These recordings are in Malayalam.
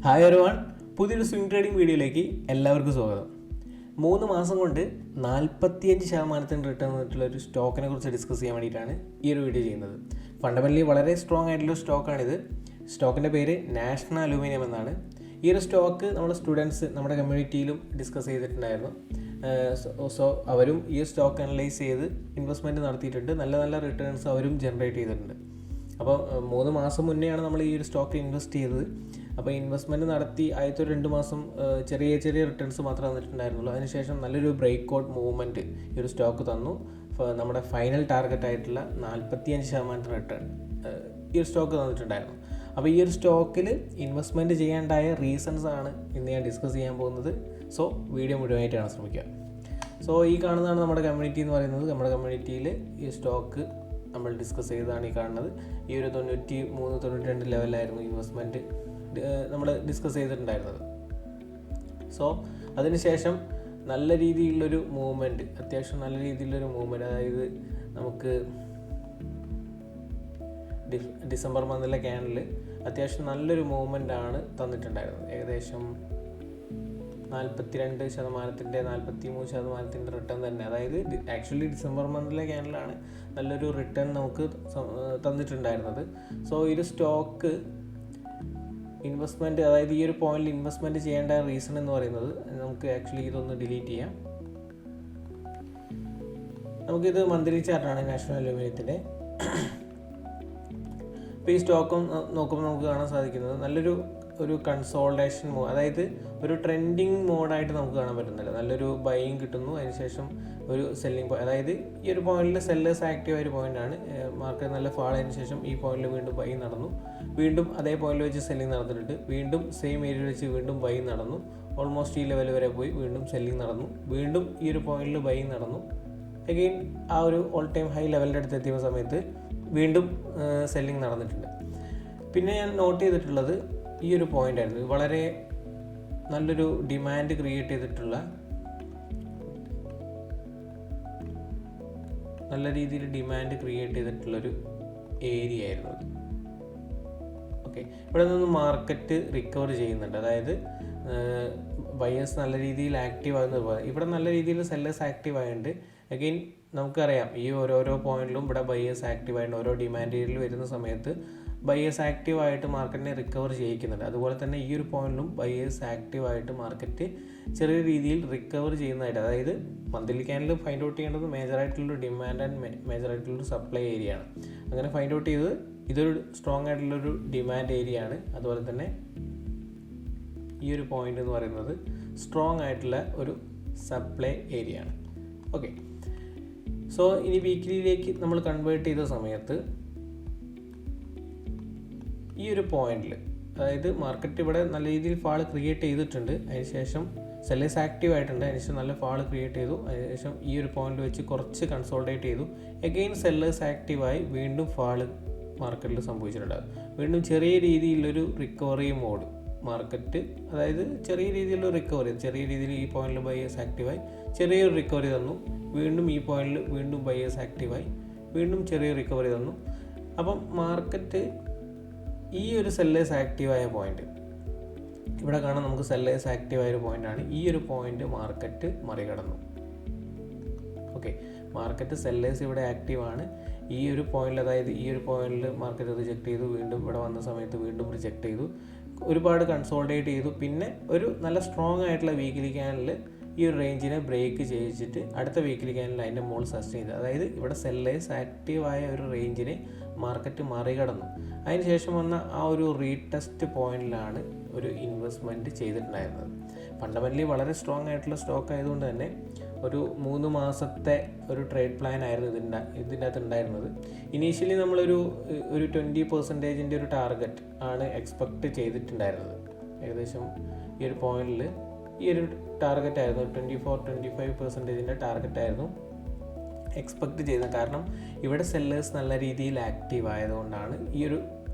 ഹായ് എവരിവൺ, പുതിയൊരു സ്വിംഗ് ട്രേഡിംഗ് വീഡിയോയിലേക്ക് എല്ലാവർക്കും സ്വാഗതം. 3 മാസം കൊണ്ട് 45% റിട്ടേൺ വന്നിട്ടുള്ള ഒരു സ്റ്റോക്കിനെ കുറിച്ച് ഡിസ്കസ് ചെയ്യാൻ വേണ്ടിയിട്ടാണ് ഈ ഒരു വീഡിയോ ചെയ്യുന്നത്. ഫണ്ടമെൻ്റലി വളരെ സ്ട്രോങ് ആയിട്ടുള്ള സ്റ്റോക്കാണിത്. സ്റ്റോക്കിൻ്റെ പേര് നാഷണൽ അലൂമിനിയം എന്നാണ്. ഈ ഒരു സ്റ്റോക്ക് നമ്മുടെ സ്റ്റുഡൻസ് നമ്മുടെ കമ്മ്യൂണിറ്റിയിലും ഡിസ്കസ് ചെയ്തിട്ടുണ്ടായിരുന്നു. സോ അവരും ഈ സ്റ്റോക്ക് അനലൈസ് ചെയ്ത് ഇൻവെസ്റ്റ്മെൻറ്റ് നടത്തിയിട്ടുണ്ട്. നല്ല നല്ല റിട്ടേൺസ് അവരും ജനറേറ്റ് ചെയ്തിട്ടുണ്ട്. അപ്പോൾ 3 മാസം മുന്നെയാണ് നമ്മൾ ഈ ഒരു സ്റ്റോക്കിൽ ഇൻവെസ്റ്റ് ചെയ്തത്. അപ്പോൾ ഇൻവെസ്റ്റ്മെൻറ്റ് നടത്തി ആദ്യത്തെ 2 മാസം ചെറിയ റിട്ടേൺസ് മാത്രമേ തന്നിട്ടുണ്ടായിരുന്നുള്ളൂ. അതിനുശേഷം നല്ലൊരു ബ്രേക്ക് ഔട്ട് മൂവ്മെൻറ്റ് ഈ ഒരു സ്റ്റോക്ക് തന്നു. നമ്മുടെ ഫൈനൽ ടാർഗറ്റ് ആയിട്ടുള്ള 45% റിട്ടേൺ ഈ ഒരു സ്റ്റോക്ക് തന്നിട്ടുണ്ടായിരുന്നു. അപ്പോൾ ഈ ഒരു സ്റ്റോക്കിൽ ഇൻവെസ്റ്റ്മെൻറ്റ് ചെയ്യേണ്ടായ റീസൺസ് ആണ് ഇന്ന് ഞാൻ ഡിസ്കസ് ചെയ്യാൻ പോകുന്നത്. സോ വീഡിയോ മുഴുവനായിട്ട് കാണാൻ ശ്രമിക്കുക. സോ ഈ കാണുന്നതാണ് നമ്മുടെ കമ്മ്യൂണിറ്റി എന്ന് പറയുന്നത്. നമ്മുടെ കമ്മ്യൂണിറ്റിയിൽ ഈ സ്റ്റോക്ക് നമ്മൾ ഡിസ്കസ് ചെയ്തതാണ് ഈ കാണുന്നത്. ഈ ഒരു 93-92 ലെവലായിരുന്നു ഇൻവെസ്റ്റ്മെൻറ്റ് നമ്മൾ ഡിസ്കസ് ചെയ്തിട്ടുണ്ടായിരുന്നത്. സോ അതിനുശേഷം നല്ല രീതിയിലുള്ളൊരു മൂവ്മെൻറ്റ്, അത്യാവശ്യം നല്ല രീതിയിലുള്ളൊരു മൂവ്മെൻറ്റ്, അതായത് നമുക്ക് ഡിസംബർ മന്തിലെ ക്യാനിൽ അത്യാവശ്യം നല്ലൊരു മൂവ്മെൻറ്റാണ് തന്നിട്ടുണ്ടായിരുന്നത്. ഏകദേശം 42%, 43% റിട്ടേൺ തന്നെ. അതായത് ആക്ച്വലി ഡിസംബർ മന്തിലെ ക്യാനിലാണ് നല്ലൊരു റിട്ടേൺ നമുക്ക് തന്നിട്ടുണ്ടായിരുന്നത്. സോ ഈ ഒരു സ്റ്റോക്ക് ഇൻവെസ്റ്റ്മെൻറ്റ്, അതായത് ഈ ഒരു പോയിന്റിൽ ഇൻവെസ്റ്റ്മെൻറ്റ് ചെയ്യേണ്ട റീസൺ എന്ന് പറയുന്നത്, നമുക്ക് ആക്ച്വലി ഇതൊന്ന് ഡിലീറ്റ് ചെയ്യാം. നമുക്കിത് മന്ത്ലി ചാർട്ടാണ് നാഷണൽ അലൂമിനിയത്തിൻ്റെ. ഇപ്പോൾ ഈ സ്റ്റോക്കും നോക്കുമ്പോൾ നമുക്ക് കാണാൻ സാധിക്കുന്നത് നല്ലൊരു കൺസോൾട്ടേഷൻ മോഡ്, അതായത് ഒരു ട്രെൻഡിങ് മോഡായിട്ട് നമുക്ക് കാണാൻ പറ്റുന്നില്ല. നല്ലൊരു ബൈയിങ് കിട്ടുന്നു, അതിനുശേഷം ഒരു സെല്ലിങ് അതായത് ഈ ഒരു പോയിന്റിൽ സെല്ലേഴ്സ് ആക്റ്റീവ് ആയ ഒരു പോയിന്റാണ്. മാർക്കറ്റ് നല്ല ഫാൾ ആയതിനു ശേഷം ഈ പോയിന്റിൽ വീണ്ടും ബൈ നടന്നു, വീണ്ടും അതേ പോയിന്റിൽ വെച്ച് സെല്ലിങ് നടന്നിട്ടുണ്ട്, വീണ്ടും സെയിം ഏരിയയിൽ വെച്ച് വീണ്ടും ബൈ നടന്നു, ഓൾമോസ്റ്റ് ഈ ലെവൽ വരെ പോയി വീണ്ടും സെല്ലിങ് നടന്നു, വീണ്ടും ഈ ഒരു പോയിന്റിൽ ബൈ നടന്നു, അഗെയിൻ ആ ഒരു ഓൾ ടൈം ഹൈ ലെവലിൻ്റെ അടുത്ത് എത്തിയ സമയത്ത് വീണ്ടും സെല്ലിങ് നടന്നിട്ടുണ്ട്. പിന്നെ ഞാൻ നോട്ട് ചെയ്തിട്ടുള്ളത് ഈ ഒരു പോയിന്റ് ആയിരുന്നു. വളരെ നല്ലൊരു ഡിമാൻഡ് ക്രിയേറ്റ് ചെയ്തിട്ടുള്ള, നല്ല രീതിയിൽ ഡിമാൻഡ് ക്രിയേറ്റ് ചെയ്തിട്ടുള്ളൊരു ഏരിയ ആയിരുന്നു അത്. ഓക്കെ, ഇവിടെ നിന്ന് മാർക്കറ്റ് റിക്കവർ ചെയ്യുന്നുണ്ട്. അതായത് ബയേഴ്സ് നല്ല രീതിയിൽ ആക്റ്റീവ് ആകുന്നത് പോലെ ഇവിടെ നല്ല രീതിയിൽ സെല്ലേഴ്സ് ആക്റ്റീവ് ആയതുകൊണ്ട് അഗെയിൻ നമുക്കറിയാം ഈ ഓരോരോ പോയിന്റിലും ഇവിടെ ബയേഴ്സ് ആക്റ്റീവ് ആയിട്ട് ഓരോ ഡിമാൻഡ് ഏരിയയിൽ വരുന്ന സമയത്ത് ബയേഴ്സ് ആക്റ്റീവായിട്ട് മാർക്കറ്റിനെ റിക്കവർ ചെയ്യിക്കുന്നുണ്ട്. അതുപോലെ തന്നെ ഈ ഒരു പോയിന്റിലും ബയേഴ്സ് ആക്റ്റീവായിട്ട് മാർക്കറ്റ് ചെറിയ രീതിയിൽ റിക്കവർ ചെയ്യുന്നതായിട്ട്, അതായത് മന്ത്ലി ക്യാനിൽ ഫൈൻഡ് ഔട്ട് ചെയ്യേണ്ടത് മേജറായിട്ടുള്ളൊരു ഡിമാൻഡ് ആൻഡ് മേജറായിട്ടുള്ളൊരു സപ്ലൈ ഏരിയ ആണ്. അങ്ങനെ ഫൈൻഡ് ഔട്ട് ചെയ്തത് ഇതൊരു സ്ട്രോങ് ആയിട്ടുള്ളൊരു ഡിമാൻഡ് ഏരിയ ആണ്. അതുപോലെ തന്നെ ഈ ഒരു പോയിന്റ് എന്ന് പറയുന്നത് സ്ട്രോങ് ആയിട്ടുള്ള ഒരു സപ്ലൈ ഏരിയ ആണ്. ഓക്കെ, സോ ഇനി വീക്ക്ലിയിലേക്ക് നമ്മൾ കൺവേർട്ട് ചെയ്ത സമയത്ത് ഈ ഒരു പോയിന്റിൽ, അതായത് മാർക്കറ്റ് ഇവിടെ നല്ല രീതിയിൽ ഫാൾ ക്രിയേറ്റ് ചെയ്തിട്ടുണ്ട്, അതിനുശേഷം സെല്ലേഴ്സ് ആക്റ്റീവ് ആയിട്ടുണ്ട്, അതിനുശേഷം നല്ല ഫാൾ ക്രിയേറ്റ് ചെയ്തു, അതിനുശേഷം ഈ ഒരു പോയിന്റ് വെച്ച് കുറച്ച് കൺസോൾട്ടേറ്റ് ചെയ്തു, എഗെയിൻ സെല്ലേഴ്സ് ആക്റ്റീവായി വീണ്ടും ഫാള് മാർക്കറ്റിൽ സംഭവിച്ചിട്ടുണ്ടാകും. വീണ്ടും ചെറിയ രീതിയിലൊരു റിക്കവറി മോഡ് മാർക്കറ്റ്, അതായത് ചെറിയ രീതിയിലുള്ള റിക്കവറി, ചെറിയ രീതിയിൽ ഈ പോയിന്റിൽ ബയേഴ്സ് ആക്റ്റീവായി ചെറിയൊരു റിക്കവറി തന്നു, വീണ്ടും ഈ പോയിന്റിൽ വീണ്ടും ബയേഴ്സ് ആക്റ്റീവായി വീണ്ടും ചെറിയ റിക്കവറി തന്നു. അപ്പം മാർക്കറ്റ് ഈ ഒരു സെല്ലേഴ്സ് ആക്റ്റീവായ പോയിന്റ്, ഇവിടെ കാണാൻ നമുക്ക് സെല്ലേഴ്സ് ആക്റ്റീവായ ഒരു പോയിന്റാണ്. ഈ ഒരു പോയിന്റ് മാർക്കറ്റ് മറികടന്നു. ഓക്കെ, മാർക്കറ്റ് സെല്ലേഴ്സ് ഇവിടെ ആക്റ്റീവാണ്. ഈ ഒരു പോയിന്റിൽ, അതായത് ഈ ഒരു പോയിന്റിൽ മാർക്കറ്റ് റിജക്റ്റ് ചെയ്തു, വീണ്ടും ഇവിടെ വന്ന സമയത്ത് വീണ്ടും റിജക്റ്റ് ചെയ്തു, ഒരുപാട് കൺസോൾട്ടേറ്റ് ചെയ്തു. പിന്നെ ഒരു നല്ല സ്ട്രോങ് ആയിട്ടുള്ള വീക്കിലി ക്യാനിൽ ഈ ഒരു റേഞ്ചിനെ ബ്രേക്ക് ചെയ്യിച്ചിട്ട് അടുത്ത വീക്കിലി ക്യാനിൽ അതിൻ്റെ മുകളിൽ സസ്റ്റെയിൻ ചെയ്തു. അതായത് ഇവിടെ സെല്ലേഴ്സ് ആക്റ്റീവായ ഒരു റേഞ്ചിനെ മാർക്കറ്റ് മറികടന്നു. അതിനുശേഷം വന്ന ആ ഒരു റീടെസ്റ്റ് പോയിന്റിലാണ് ഒരു ഇൻവെസ്റ്റ്മെൻറ്റ് ചെയ്തിട്ടുണ്ടായിരുന്നത്. ഫണ്ടമെൻ്റലി വളരെ സ്ട്രോങ് ആയിട്ടുള്ള സ്റ്റോക്ക് ആയതുകൊണ്ട് തന്നെ ഒരു 3 മാസത്തെ ഒരു ട്രേഡ് പ്ലാൻ ആയിരുന്നു ഇതിൻ്റെ അകത്ത് ഉണ്ടായിരുന്നത്. ഇനീഷ്യലി നമ്മളൊരു 20% ഒരു ടാർഗറ്റ് ആണ് എക്സ്പെക്റ്റ് ചെയ്തിട്ടുണ്ടായിരുന്നത്. ഏകദേശം ഈ ഒരു പോയിന്റിൽ ഈ ഒരു ടാർഗറ്റ് ആയിരുന്നു 24-25% ടാർഗറ്റ് ആയിരുന്നു എക്സ്പെക്റ്റ് ചെയ്തത്. കാരണം ഇവിടെ സെല്ലേഴ്സ് നല്ല രീതിയിൽ ആക്റ്റീവ് ആയതുകൊണ്ടാണ് ഈ ഒരു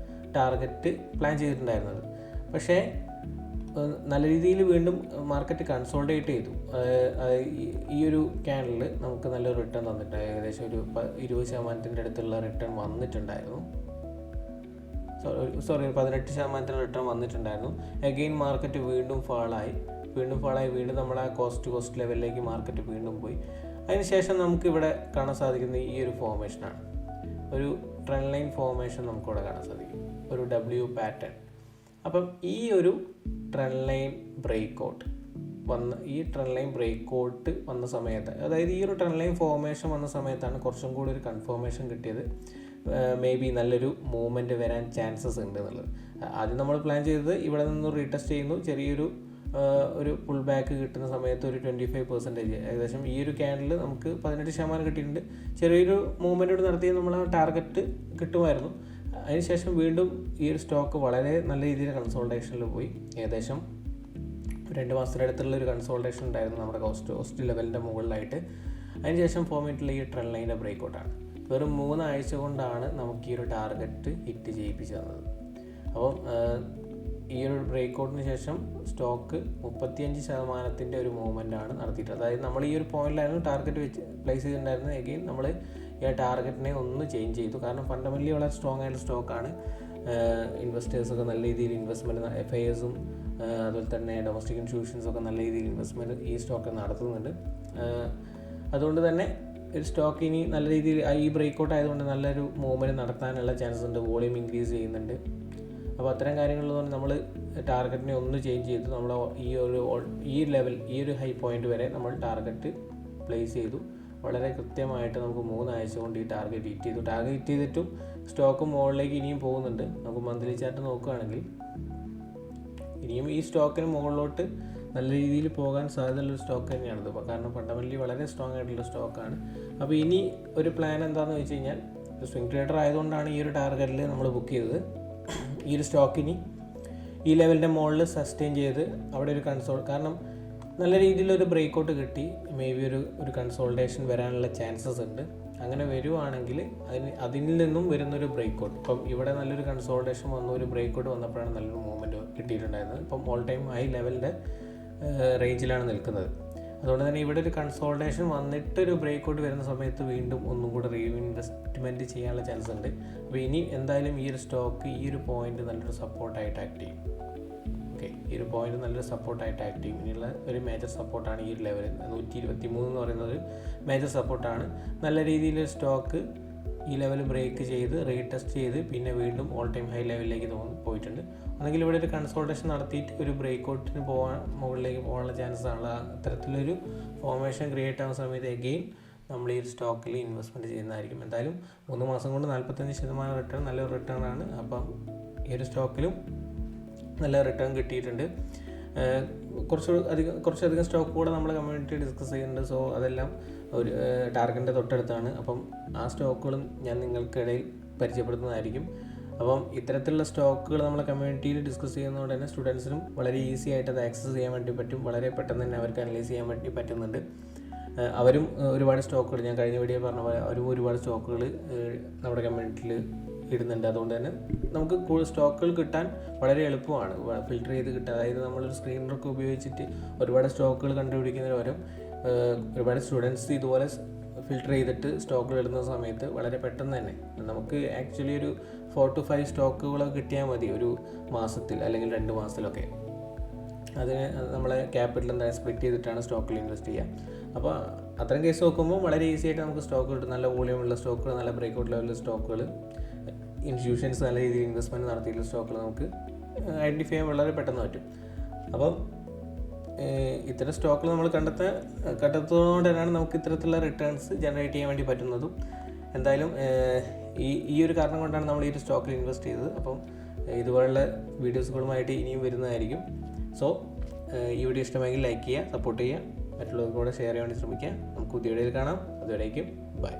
ടാർഗറ്റ് പ്ലാൻ ചെയ്തിട്ടുണ്ടായിരുന്നത്. പക്ഷേ നല്ല രീതിയിൽ വീണ്ടും മാർക്കറ്റ് കൺസോൾട്ടേറ്റ് ചെയ്തു. ഈ ഒരു ക്യാനിൽ നമുക്ക് നല്ലൊരു റിട്ടേൺ തന്നിട്ടുണ്ട്. ഏകദേശം ഒരു 20% അടുത്തുള്ള റിട്ടേൺ വന്നിട്ടുണ്ടായിരുന്നു. സോറി 18% റിട്ടേൺ വന്നിട്ടുണ്ടായിരുന്നു. അഗെയിൻ മാർക്കറ്റ് വീണ്ടും ഫാളായി വീണ്ടും നമ്മുടെ കോസ്റ്റ് ലെവലിലേക്ക് മാർക്കറ്റ് വീണ്ടും പോയി. അതിനുശേഷം നമുക്കിവിടെ കാണാൻ സാധിക്കുന്ന ഈ ഒരു ഫോർമേഷനാണ്, ഒരു ട്രെൻഡ് ലൈൻ ഫോർമേഷൻ നമുക്കിവിടെ കാണാൻ സാധിക്കും, ഒരു W പാറ്റേൺ. അപ്പം ഈ ഒരു ട്രെൻഡ് ലൈൻ ബ്രേക്കൗട്ട് വന്ന സമയത്ത്, അതായത് ഈ ഒരു ട്രെൻഡ് ലൈൻ ഫോർമേഷൻ വന്ന സമയത്താണ് കുറച്ചും കൂടി ഒരു കൺഫർമേഷൻ കിട്ടിയത്. മേ ബി നല്ലൊരു മൂവ്മെൻറ്റ് വരാൻ ചാൻസസ് ഉണ്ട് എന്നുള്ളത്. ആദ്യം നമ്മൾ പ്ലാൻ ചെയ്തത് ഇവിടെ നിന്ന് റീടെസ്റ്റ് ചെയ്യുന്നു, ചെറിയൊരു ഒരു പുൾ ബാക്ക് കിട്ടുന്ന സമയത്ത് ഒരു 25% ഏകദേശം ഈ ഒരു ക്യാൻഡിൽ നമുക്ക് 18% കിട്ടിയിട്ടുണ്ട്. ചെറിയൊരു മൂവ്മെൻറ്റോട് നടത്തിയ നമ്മൾ ആ ടാർഗറ്റ് കിട്ടുമായിരുന്നു. അതിനുശേഷം വീണ്ടും ഈ ഒരു സ്റ്റോക്ക് വളരെ നല്ല രീതിയിൽ കൺസോൾട്ടേഷനിൽ പോയി. ഏകദേശം 2 മാസത്തിനടുത്തുള്ള ഒരു കൺസോൾട്ടേഷൻ ഉണ്ടായിരുന്നു നമ്മുടെ കോസ്റ്റ് ലെവലിൻ്റെ മുകളിലായിട്ട്. അതിനുശേഷം ഫോം ചെയ്തിട്ടുള്ള ഈ ട്രെൻഡ് ലൈൻ്റെ ബ്രേക്കൗട്ടാണ്. വെറും 3 ആഴ്ച കൊണ്ടാണ് നമുക്ക് ഈ ഒരു ടാർഗറ്റ് ഹിറ്റ് ചെയ്യിപ്പിച്ചു തന്നത്. അപ്പം ഈ ഒരു ബ്രേക്കൗട്ടിന് ശേഷം സ്റ്റോക്ക് 35% ഒരു മൂവ്മെൻറ്റാണ് നടത്തിയിട്ട്. അതായത് നമ്മൾ ഈ ഒരു പോയിന്റിലായിരുന്നു ടാർഗറ്റ് വെച്ച് പ്ലേസ് ചെയ്തിട്ടുണ്ടായിരുന്നത്. എഗെയിൻ നമ്മൾ ഈ ടാർഗറ്റിനെ ഒന്ന് ചേഞ്ച് ചെയ്തു. കാരണം ഫണ്ടമെൻ്റലി വളരെ സ്ട്രോങ് ആയിട്ടുള്ള സ്റ്റോക്കാണ്. ഇൻവെസ്റ്റേഴ്സൊക്കെ നല്ല രീതിയിൽ ഇൻവെസ്റ്റ്മെൻറ്റ്, FISും അതുപോലെ തന്നെ ഡൊമസ്റ്റിക് ഇൻസ്റ്റിറ്റ്യൂഷൻസൊക്കെ നല്ല രീതിയിൽ ഇൻവെസ്റ്റ്മെൻറ്റ് ഈ സ്റ്റോക്ക് നടത്തുന്നുണ്ട്. അതുകൊണ്ട് തന്നെ ഒരു സ്റ്റോക്ക് ഇനി നല്ല രീതിയിൽ ഈ ബ്രേക്കൗട്ട് ആയതുകൊണ്ട് നല്ലൊരു മൂവ്മെൻറ്റ് നടത്താനുള്ള ചാൻസസ് ഉണ്ട്. വോളിയം ഇൻക്രീസ് ചെയ്യുന്നുണ്ട്. അപ്പോൾ അത്തരം കാര്യങ്ങളുള്ളതുകൊണ്ട് നമ്മൾ ടാർഗറ്റിനെ ഒന്ന് ചേഞ്ച് ചെയ്തു. നമ്മൾ ഈ ലെവൽ, ഈ ഒരു ഹൈ പോയിന്റ് വരെ നമ്മൾ ടാർഗറ്റ് പ്ലേസ് ചെയ്തു. വളരെ കൃത്യമായിട്ട് നമുക്ക് 3 ആഴ്ച കൊണ്ട് ഈ ടാർഗറ്റ് ഹിറ്റ് ചെയ്തു. ടാർഗറ്റ് ഹിറ്റ് ചെയ്തിട്ടും സ്റ്റോക്ക് മുകളിലേക്ക് ഇനിയും പോകുന്നുണ്ട്. നമുക്ക് മന്ത്ലി ചാർട്ട് നോക്കുകയാണെങ്കിൽ ഇനിയും ഈ സ്റ്റോക്കിന് മുകളിലോട്ട് നല്ല രീതിയിൽ പോകാൻ സാധ്യതയുള്ളൊരു സ്റ്റോക്ക് തന്നെയാണിത്. കാരണം ഫണ്ടമെൻ്റലി വളരെ സ്ട്രോങ് ആയിട്ടുള്ള സ്റ്റോക്കാണ്. അപ്പോൾ ഇനി ഒരു പ്ലാൻ എന്താണെന്ന് വെച്ച് കഴിഞ്ഞാൽ, സ്വിംഗ് ട്രേഡർ ആയതുകൊണ്ടാണ് ഈ ഒരു ടാർഗറ്റിൽ നമ്മൾ ബുക്ക് ചെയ്തത്. ഈ ഒരു സ്റ്റോക്കിനി ഈ ലെവലിൻ്റെ മുകളിൽ സസ്റ്റെയിൻ ചെയ്ത് അവിടെ ഒരു കാരണം നല്ല രീതിയിലൊരു ബ്രേക്കൗട്ട് കിട്ടി. മേ ബി ഒരു കൺസോൾട്ടേഷൻ വരാനുള്ള ചാൻസസ് ഉണ്ട്. അങ്ങനെ വരുവാണെങ്കിൽ അതിൽ നിന്നും വരുന്നൊരു ബ്രേക്കൗട്ട്, ഇപ്പം ഇവിടെ നല്ലൊരു കൺസോൾട്ടേഷൻ വന്നു, ഒരു ബ്രേക്കൗട്ട് വന്നപ്പോഴാണ് നല്ലൊരു മൂവ്മെൻറ്റ് കിട്ടിയിട്ടുണ്ടായിരുന്നത്. ഇപ്പം ഓൾ ടൈം ഹൈ ലെവലിൻ്റെ റേഞ്ചിലാണ് നിൽക്കുന്നത്. അതുകൊണ്ട് തന്നെ ഇവിടെ ഒരു കൺസോൾട്ടേഷൻ വന്നിട്ടൊരു ബ്രേക്കൗട്ട് വരുന്ന സമയത്ത് വീണ്ടും ഒന്നും കൂടെ റീഇൻവെസ്റ്റ്മെൻറ്റ് ചെയ്യാനുള്ള ചാൻസ് ഉണ്ട്. അപ്പോൾ ഇനി എന്തായാലും ഈ ഒരു സ്റ്റോക്ക് ഈ ഒരു പോയിന്റ് നല്ലൊരു സപ്പോർട്ടായിട്ട് ആക്ട് ചെയ്യും. ഓക്കെ, ഈ ഒരു പോയിന്റ് നല്ലൊരു സപ്പോർട്ടായിട്ട് ആക്ട് ചെയ്യും. ഇനിയുള്ള ഒരു മേജർ സപ്പോർട്ടാണ് ഈ ഒരു ലെവൽ 123 എന്ന് പറയുന്നത് മേജർ സപ്പോർട്ടാണ്. നല്ല രീതിയിൽ സ്റ്റോക്ക് ഈ ലെവൽ ബ്രേക്ക് ചെയ്ത് റീടെസ്റ്റ് ചെയ്ത് പിന്നെ വീണ്ടും ഓൾ ടൈം ഹൈ ലെവലിലേക്ക് പോയിട്ടുണ്ട്. അല്ലെങ്കിൽ ഇവിടെ ഒരു കൺസോൾട്ടേഷൻ നടത്തിയിട്ട് ഒരു ബ്രേക്കൗട്ടിന് മുകളിലേക്ക് പോകാനുള്ള ചാൻസസ് ആണ്. അത്തരത്തിലൊരു ഫോർമേഷൻ ക്രിയേറ്റ് ആവുന്ന സമയത്ത് എഗെയിൻ നമ്മൾ ഈ ഒരു സ്റ്റോക്കിൽ ഇൻവെസ്റ്റ്മെൻറ്റ് ചെയ്യുന്നതായിരിക്കും. എന്തായാലും 3 മാസം കൊണ്ട് 45% റിട്ടേൺ നല്ലൊരു റിട്ടേൺ ആണ്. അപ്പം ഈ ഒരു സ്റ്റോക്കിലും നല്ല റിട്ടേൺ കിട്ടിയിട്ടുണ്ട്. കുറച്ചധികം സ്റ്റോക്ക് കൂടെ നമ്മൾ കമ്മ്യൂണിറ്റി ഡിസ്കസ് ചെയ്യുന്നുണ്ട്. സോ അതെല്ലാം ഒരു ടാർഗറ്റിൻ്റെ തൊട്ടടുത്താണ്. അപ്പം ആ സ്റ്റോക്കുകളും ഞാൻ നിങ്ങൾക്കിടയിൽ പരിചയപ്പെടുത്തുന്നതായിരിക്കും. അപ്പം ഇത്തരത്തിലുള്ള സ്റ്റോക്കുകൾ നമ്മളെ കമ്മ്യൂണിറ്റിയിൽ ഡിസ്കസ് ചെയ്യുന്നതുകൊണ്ട് തന്നെ സ്റ്റുഡൻസിനും വളരെ ഈസി ആയിട്ട് അത് ആക്സസ് ചെയ്യാൻ വേണ്ടി പറ്റും. വളരെ പെട്ടെന്ന് തന്നെ അവർക്ക് അനലൈസ് ചെയ്യാൻ വേണ്ടി പറ്റുന്നുണ്ട്. അവരും ഒരുപാട് സ്റ്റോക്കുകൾ, ഞാൻ കഴിഞ്ഞ വീഡിയോ പറഞ്ഞ പോലെ അവരും ഒരുപാട് സ്റ്റോക്കുകൾ നമ്മുടെ കമ്മ്യൂണിറ്റിയിൽ ഇടുന്നുണ്ട്. അതുകൊണ്ട് തന്നെ നമുക്ക് സ്റ്റോക്കുകൾ കിട്ടാൻ വളരെ എളുപ്പമാണ്, ഫിൽറ്റർ ചെയ്ത് കിട്ടുക. അതായത് നമ്മളൊരു സ്ക്രീനറൊക്കെ ഉപയോഗിച്ചിട്ട് ഒരുപാട് സ്റ്റോക്കുകൾ കണ്ടുപിടിക്കുന്നതിന് പകരം ഒരുപാട് സ്റ്റുഡൻസ് ഇതുപോലെ ഫിൽറ്റർ ചെയ്തിട്ട് സ്റ്റോക്കുകൾ ഇടുന്ന സമയത്ത് വളരെ പെട്ടെന്ന് തന്നെ നമുക്ക് ആക്ച്വലി ഒരു 4 to 5 സ്റ്റോക്കുകളൊക്കെ കിട്ടിയാൽ മതി ഒരു മാസത്തിൽ അല്ലെങ്കിൽ 2 മാസത്തിലൊക്കെ. അതിന് നമ്മളെ ക്യാപിറ്റൽ എന്തായാലും സ്പ്ലിറ്റ് ചെയ്തിട്ടാണ് സ്റ്റോക്കിൽ ഇൻവെസ്റ്റ് ചെയ്യുക. അപ്പോൾ അത്തരം കേസ് നോക്കുമ്പോൾ വളരെ ഈസി ആയിട്ട് നമുക്ക് സ്റ്റോക്ക് കിട്ടും. നല്ല വോളിയമുള്ള സ്റ്റോക്കുകൾ, നല്ല ബ്രേക്കൗട്ട് ലെവലിലുള്ള സ്റ്റോക്കുകൾ, ഇൻസ്റ്റിറ്റ്യൂഷൻസ് നല്ല രീതിയിൽ ഇൻവെസ്റ്റ്മെൻറ്റ് നടത്തിയിട്ടുള്ള സ്റ്റോക്കുകൾ നമുക്ക് ഐഡൻറ്റിഫൈ ചെയ്യാൻ വളരെ പെട്ടെന്ന് പറ്റും. അപ്പം ഇത്തരം സ്റ്റോക്കുകൾ നമ്മൾ കണ്ടെത്തുന്നതുകൊണ്ട് തന്നെയാണ് നമുക്ക് ഇത്തരത്തിലുള്ള റിട്ടേൺസ് ജനറേറ്റ് ചെയ്യാൻ വേണ്ടി പറ്റുന്നതും. എന്തായാലും ഈ ഒരു കാരണം കൊണ്ടാണ് നമ്മൾ ഈ ഒരു സ്റ്റോക്കിൽ ഇൻവെസ്റ്റ് ചെയ്തത്. അപ്പം ഇതുപോലുള്ള വീഡിയോസുകളുമായിട്ട് ഇനിയും വരുന്നതായിരിക്കും. സോ ഈ വീഡിയോ ഇഷ്ടമെങ്കിൽ ലൈക്ക് ചെയ്യുക, സപ്പോർട്ട് ചെയ്യുക, മറ്റുള്ളവർക്ക് കൂടെ ഷെയർ ചെയ്യാൻ വേണ്ടി ശ്രമിക്കുക. നമുക്ക് പുതിയ വീഡിയോയിൽ കാണാം. അതുവരേക്കും ബൈ.